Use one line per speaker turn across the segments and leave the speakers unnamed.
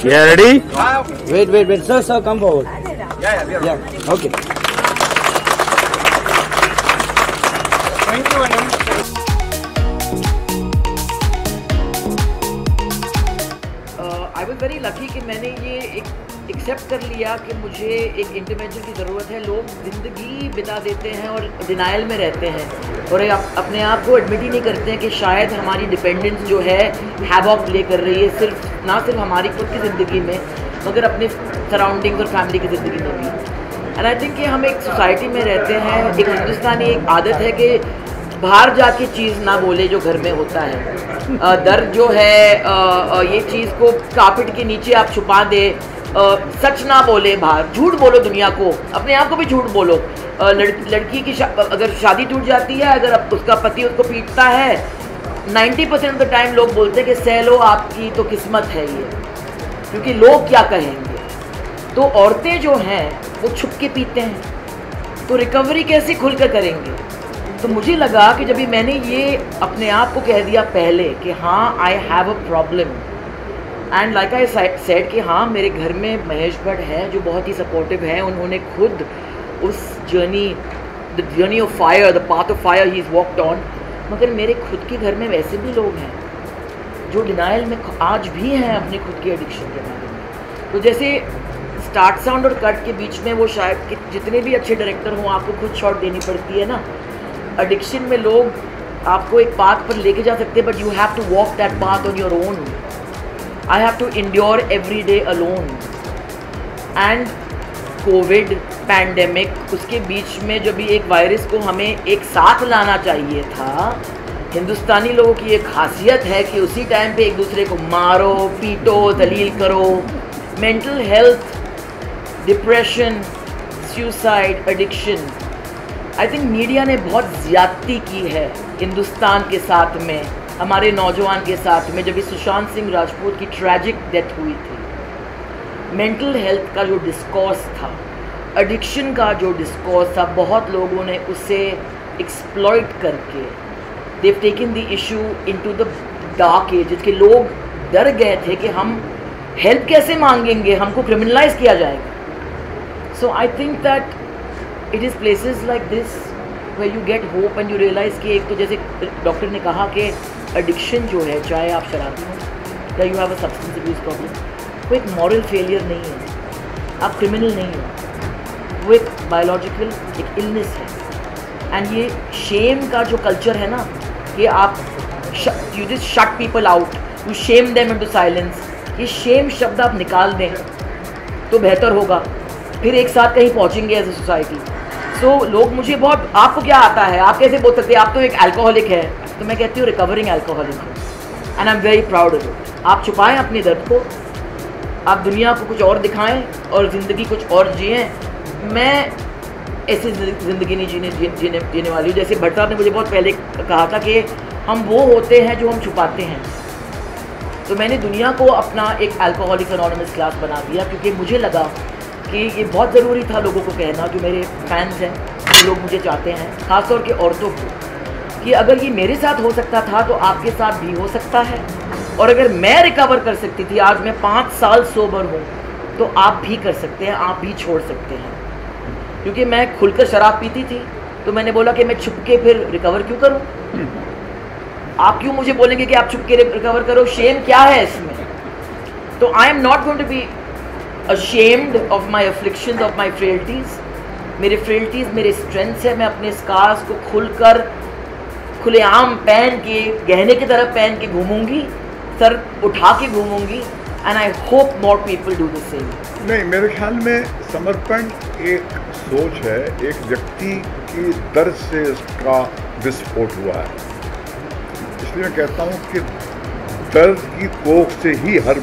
Yeah, ready?
Wait. Sir, come forward. Yeah. Okay.
Thank you, Anand.
I was very lucky कि मैंने ये accept कर लिया कि मुझे एक इंटरवेंशन की ज़रूरत है। लोग ज़िंदगी बिता देते हैं और डिनाइल में रहते हैं और अपने आप को एडमिट ही नहीं करते हैं कि शायद हमारी डिपेंडेंस जो है हैवॉक प्ले कर रही है, ना सिर्फ हमारी खुद की ज़िंदगी में मगर अपने सराउंडिंग्स और फैमिली की ज़िंदगी में भी। एंड आई थिंक कि हम एक सोसाइटी में रहते हैं, एक हिंदुस्तानी एक आदत है कि बाहर जाके चीज़ ना बोले जो घर में होता है। दर्द जो है ये चीज़ को कार्पेट के नीचे आप छुपा दे, सच ना बोले, बाहर झूठ बोलो, दुनिया को, अपने आप को भी झूठ बोलो। लड़की की अगर शादी टूट जाती है, अगर उसका पति उसको पीटता है, 90% ऑफ द टाइम लोग बोलते हैं कि सह लो, आपकी तो किस्मत है ये, क्योंकि लोग क्या कहेंगे। तो औरतें जो हैं वो छुप के पीते हैं, तो रिकवरी कैसे खुलकर करेंगे। तो मुझे लगा कि जब भी मैंने ये अपने आप को कह दिया पहले कि हाँ I have a problem and like I said कि हाँ मेरे घर में महेश भट्ट है जो बहुत ही सपोर्टिव है। उन्होंने खुद उस the journey of fire, the path of fire he is walked on. मगर मेरे खुद के घर में वैसे भी लोग हैं जो डिनाइल में आज भी हैं अपने खुद के एडिक्शन के बारे में। तो जैसे स्टार्ट साउंड और कट के बीच में वो शायद कि जितने भी अच्छे डायरेक्टर हों आपको खुद शॉट देनी पड़ती है ना। एडिक्शन में लोग आपको एक पाथ पर लेके जा सकते हैं, but you have to walk that path on your own. I have to endure every day alone. And covid pandemic, उसके बीच में जब भी एक वायरस को हमें एक साथ लाना चाहिए था, हिंदुस्तानी लोगों की एक खासियत है कि उसी टाइम पे एक दूसरे को मारो, पीटो, दलील करो। Mental health, depression, suicide, addiction, I think media ने बहुत ज़्यादती की है हिंदुस्तान के साथ में, हमारे नौजवान के साथ में। जब भी सुशांत सिंह राजपूत की ट्रैजिक डेथ हुई थी, मेंटल हेल्थ का जो डिस्कोर्स था, एडिक्शन का जो डिस्कोर्स था, बहुत लोगों ने उसे एक्सप्लॉइट करके they've taken the issue into the dark ages के लोग डर गए थे कि हम हेल्प कैसे मांगेंगे, हमको क्रिमिनलाइज किया जाएगा। So I think that it is places like this where you get hope and you realize कि एक तो जैसे डॉक्टर ने कहा कि एडिक्शन जो है, चाहे आप शराबी हो या you have a substance abuse problem, वो एक मॉरल फेलियर नहीं है, आप क्रिमिनल नहीं हो, वो एक बायोलॉजिकल एक इलनेस है। एंड ये शेम का जो कल्चर है ना कि आप you just shut people out, you Shem them into silence, ये शेम शब्द आप निकाल दें तो बेहतर होगा, फिर एक साथ कहीं पहुँचेंगे एज ए सोसाइटी। सो लोग मुझे बहुत, आपको क्या आता है, आप कैसे बोल सकते हैं, आप तो एक अल्कोहलिक है। तो मैं कहती हूँ recovering alcoholic and I am very proud of it. आप छुपाएं अपने दर्द को, आप दुनिया को कुछ और दिखाएं और ज़िंदगी कुछ और जिएं। मैं ऐसी ज़िंदगी नहीं जीने वाली हूँ। जैसे भट्ट साहब ने मुझे बहुत पहले कहा था कि हम वो होते हैं जो हम छुपाते हैं। तो मैंने दुनिया को अपना एक अल्कोहलिक्स एनोनिमस क्लास बना दिया, क्योंकि मुझे लगा कि ये बहुत ज़रूरी था लोगों को कहना, जो मेरे फैंस हैं, जो लोग मुझे चाहते हैं, ख़ासतौर के औरतों को, कि अगर ये मेरे साथ हो सकता था तो आपके साथ भी हो सकता है। और अगर मैं रिकवर कर सकती थी, आज मैं 5 साल सोबर हूँ, तो आप भी कर सकते हैं, आप भी छोड़ सकते हैं। क्योंकि मैं खुलकर शराब पीती थी, तो मैंने बोला कि मैं छुप के फिर रिकवर क्यों करूँ। आप क्यों मुझे बोलेंगे कि आप छुप के रिकवर करो, शेम क्या है इसमें। तो I am not going to be ashamed of my afflictions, of my frailties। मेरे frailties मेरे strengths है। मैं अपने scars को खुलेआम पहन के, गहने की तरह पहन के घूमूंगी, सर उठा के घूमूंगी, and I hope more people do the same।
नहीं, मेरे ख्याल में समर्पण एक सोच है, एक व्यक्ति की दर्द से उसका विस्फोट हुआ है। इसलिए मैं कहता हूँ कि दर्द की कोख से ही हर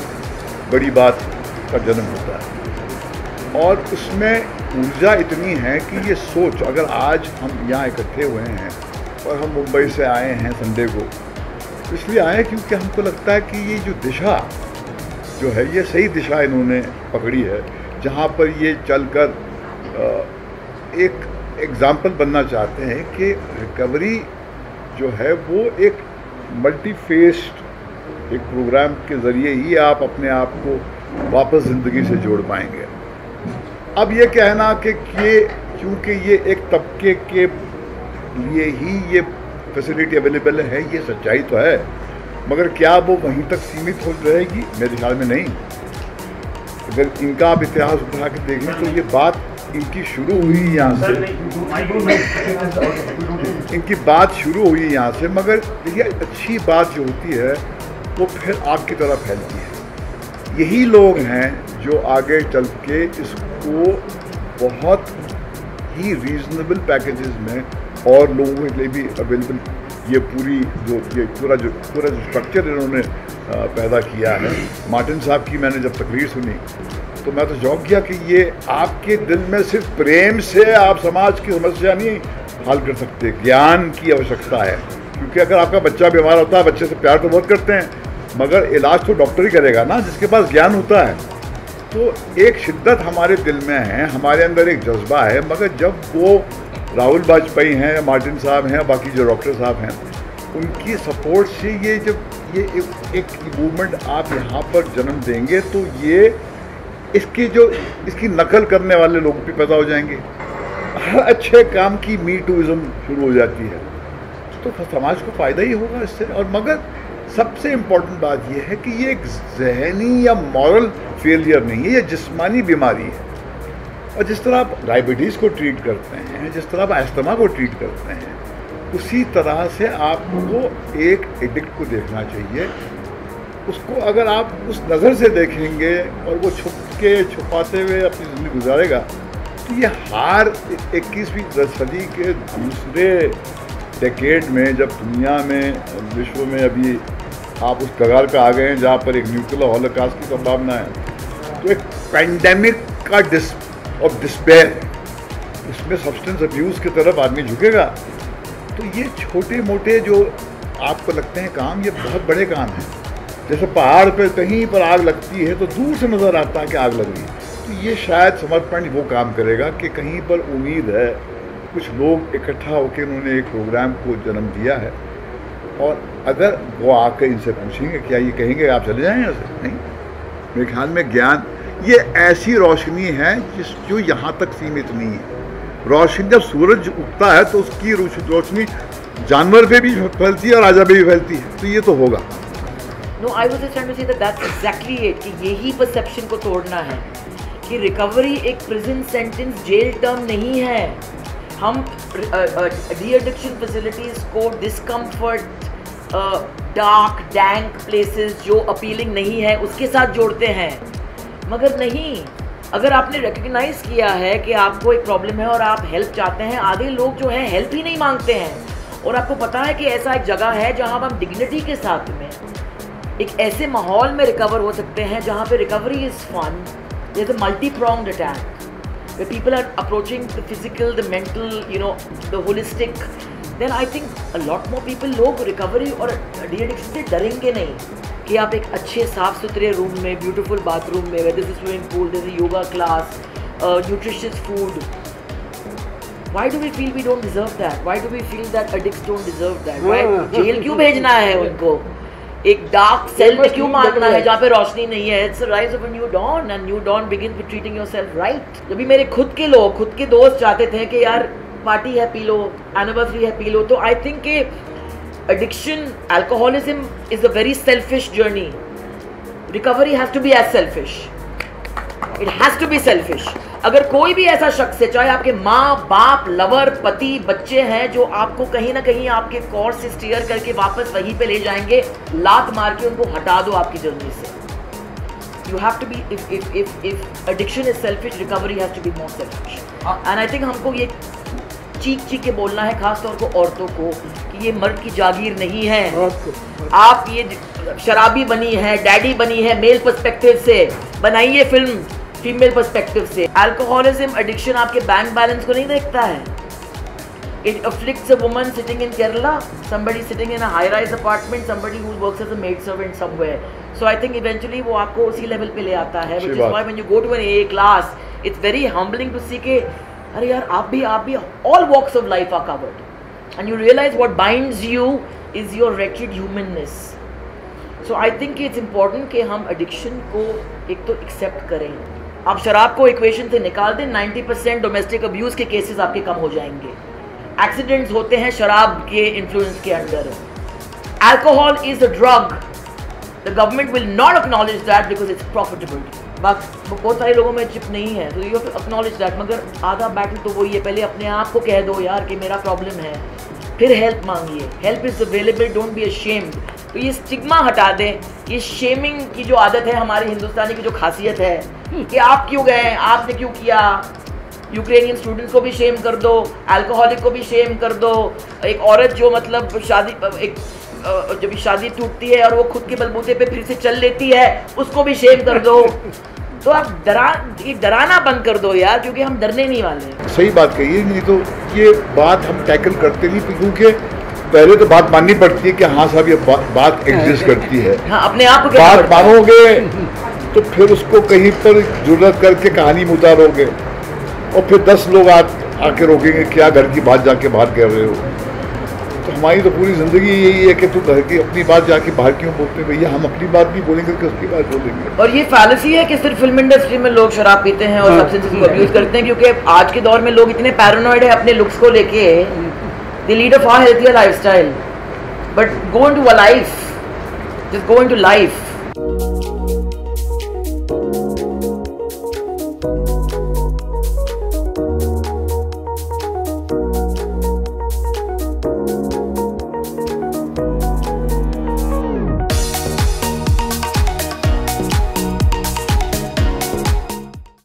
बड़ी बात का जन्म होता है, और उसमें ऊर्जा इतनी है कि ये सोच, अगर आज हम यहाँ इकट्ठे हुए हैं और हम मुंबई से आए हैं संडे को, इसलिए आए क्योंकि हमको लगता है कि ये जो दिशा जो है, ये सही दिशा इन्होंने पकड़ी है, जहाँ पर ये चलकर एक एग्जाम्पल बनना चाहते हैं कि रिकवरी जो है वो एक मल्टी फेस्ड एक प्रोग्राम के ज़रिए ही आप अपने आप को वापस ज़िंदगी से जोड़ पाएंगे। अब ये कहना कि ये क्योंकि ये एक तबके के लिए ही ये फैसिलिटी अवेलेबल है, ये सच्चाई तो है, मगर क्या वो वहीं तक सीमित हो रहेगी? मेरे ख्याल में नहीं। अगर इनका आप इतिहास उठा के देखें तो ये बात इनकी शुरू हुई यहाँ से, इनकी बात शुरू हुई यहाँ से, मगर देखिए अच्छी बात जो होती है वो फिर आग की तरह फैलती है। यही लोग हैं जो आगे चल के इसको बहुत ही रीजनेबल पैकेजेस में और लोगों के लिए भी अवेलेबल, ये पूरा जो स्ट्रक्चर इन्होंने पैदा किया है। मार्टिन साहब की मैंने जब तकरीर सुनी तो मैं तो चौंक गया कि ये आपके दिल में सिर्फ प्रेम से आप समाज की समस्या नहीं हल कर सकते, ज्ञान की आवश्यकता है। क्योंकि अगर आपका बच्चा बीमार होता है, बच्चे से प्यार तो बहुत करते हैं, मगर इलाज तो डॉक्टर ही करेगा ना, जिसके पास ज्ञान होता है। तो एक शिद्दत हमारे दिल में है, हमारे अंदर एक जज्बा है, मगर जब वो राहुल वाजपेयी हैं या मार्टिन साहब हैं, बाकी जो डॉक्टर साहब हैं, उनकी सपोर्ट से ये जब ये एक मूवमेंट आप यहाँ पर जन्म देंगे तो ये इसकी नकल करने वाले लोग भी पैदा हो जाएंगे। हर अच्छे काम की मी टूइज़म शुरू हो जाती है, तो समाज को फ़ायदा ही होगा इससे। और मगर सबसे इम्पोर्टेंट बात यह है कि ये एक जहनी या मॉरल फेलियर नहीं है, ये जिस्मानी बीमारी है। और जिस तरह आप डायबिटीज़ को ट्रीट करते हैं, जिस तरह आप अस्थमा को ट्रीट करते हैं, उसी तरह से आपको एक एडिक्ट को देखना चाहिए। उसको अगर आप उस नज़र से देखेंगे और वो छुपाते हुए अपनी ज़िंदगी गुजारेगा, तो ये हर 21वीं सदी के दूसरे डेकेड में, जब दुनिया में, विश्व में अभी आप उस कगार पे आ गए हैं जहाँ पर एक न्यूक्लियर हॉलोकॉस्ट की संभावना है, तो एक पैंडेमिक का डिस्पेयर है, इसमें सब्सटेंस अब्यूज़ की तरफ आदमी झुकेगा। तो ये छोटे मोटे जो आपको लगते हैं काम, ये बहुत बड़े काम हैं। जैसे पहाड़ पे कहीं पर आग लगती है तो दूर से नज़र आता है कि आग लग रही है, तो ये शायद समर्पण वो काम करेगा कि कहीं पर उम्मीद है, कुछ लोग इकट्ठा होकर उन्होंने एक प्रोग्राम को जन्म दिया है। और अगर वो आकर इनसे पूछेंगे, क्या ये कहेंगे आप चले जाएं यहाँ से? नहीं, मेरे ख्याल में ज्ञान ये ऐसी रोशनी है जो यहाँ तक सीमित नहीं है। रोशनी जब सूरज उगता है तो उसकी रोशनी जानवर पे भी फैलती है और राजा पे भी फैलती है, तो ये तो होगा।
No, I was just trying to say that that's exactly it, कि यही परसेप्शन को तोड़ना है कि रिकवरी एक प्रिजन सेंटेंस, जेल टर्म नहीं है। हम डी एडिक्शन फैसिलिटीज़ को डिस्कम्फर्ट, डार्क डैंक प्लेसेस जो अपीलिंग नहीं है उसके साथ जोड़ते हैं, मगर नहीं। अगर आपने रिकग्नाइज किया है कि आपको एक प्रॉब्लम है और आप हेल्प चाहते हैं, आधे लोग जो हैं हेल्प ही नहीं मांगते हैं। और आपको पता है कि ऐसा एक जगह है जहां हम डिग्निटी के साथ में एक ऐसे माहौल में रिकवर हो सकते हैं जहाँ पे recovery is fun. There is a मल्टी-pronged attack where people are approaching the physical, the mental, you know, the holistic. Then I think a lot more people, लोग रिकवरी और डी एडिक्शन से डरेंगे नहीं कि आप एक अच्छे साफ सुथरे रूम में, ब्यूटीफुल बाथरूम में, whether it's a swimming pool, there's a yoga class, nutritious food. Why do we feel we don't deserve that? Why do we feel that addicts don't deserve that? Why जेल क्यों भेजना है उनको? एक dark cell में क्यों मारना है जहाँ पे रोशनी नहीं है? It's rise of a new dawn, and new dawn begins with treating yourself right. जब भी मेरे खुद के लोग, खुद के दोस्त चाहते थे कि यार पार्टी है पी लो, एनिवर्सरी है पी लो, तो आई थिंक कि addiction, alcoholism is a very selfish journey. Recovery has to be as selfish, it has to be selfish. अगर कोई भी ऐसा शख्स है, चाहे आपके माँ बाप, लवर, पति, बच्चे हैं, जो आपको कहीं ना कहीं आपके कोर्स से स्टीयर करके वापस वहीं पे ले जाएंगे, लात मार के उनको हटा दो आपकी जर्नी से। You have to be, if addiction is selfish, recovery has to be more selfish. And I think हमको ये चीख के बोलना है, खासतौर को औरतों को, कि ये मर्द की जागीर नहीं है। आप ये शराबी बनी है, डैडी बनी है, मेल पर्सपेक्टिव से बनाइए फिल्म, फीमेल पर्सपेक्टिव से। अल्कोहलिज्म, एडिक्शन आपके बैंक बैलेंस को नहीं देखता है। It afflicts a woman sitting in Kerala, somebody sitting in a high rise apartment, somebody who works as a maid servant somewhere. So I think eventually वो आपको उसी level पे ले आता है, which is why when you go to an AA class, it's very humbling to see के अरे यार आप भी all walks of life are covered, and you realize what binds you is your wretched humanness. So I think it's important कि हम addiction को एक तो एक्सेप्ट करें। आप शराब को इक्वेशन से निकाल दें, 90% डोमेस्टिक अब्यूज़ के केसेस आपके कम हो जाएंगे। एक्सीडेंट्स होते हैं शराब के इन्फ्लुएंस के under. Alcohol is a drug, the government will not acknowledge that because it's profitable. बहुत सारे लोगों में चिप नहीं है, तो यू एक्नॉलेज दैट। मगर आधा बैटल तो वही है, पहले अपने आप को कह दो यार कि मेरा प्रॉब्लम है, फिर हेल्प मांगिए। Help is available, don't be ashamed. तो ये स्टिग्मा हटा दें, ये शेमिंग की जो आदत है हमारे हिंदुस्तानी की, जो खासियत है कि आप क्यों गए, आपने क्यों किया। यूक्रेनियन स्टूडेंट्स को भी शेम कर दो, अल्कोहलिक को भी शेम कर दो। एक औरत जो मतलब जब शादी टूटती है और वो खुद के बलबूते पे फिर से चल लेती है, उसको भी शेम कर दो। तो आप डराना बंद कर दो यार, क्योंकि हम डरने नहीं वाले।
सही बात कही, नहीं तो ये बात हम टैकल करते नहीं, क्योंकि पहले तो बात माननी पड़ती है कि हाँ साहब ये बात एग्जिस्ट करती है।
हाँ, अपने आप को
बात मानोगे तो फिर उसको कहीं पर जरूरत करके कहानी में उतारोगे और फिर 10 लोग आके रोकेंगे, क्या घर की बात जाके बाहर कह रहे हो। तो हमारी तो पूरी ज़िंदगी यही है कि तू घर की अपनी बात जाके बाहर क्यों बोलते। भैया हम अपनी बात नहीं बोलेंगे कि उसकी बात बोलेंगे।
और ये फैलेसी है कि सिर्फ फिल्म इंडस्ट्री में लोग शराब पीते हैं और सब्सटेंसेस को अब्यूज करते हैं, क्योंकि आज के दौर में लोग इतने पैरानॉइड है अपने लुक्स को लेके। They lead a far healthier lifestyle, but go into a life, just go into life.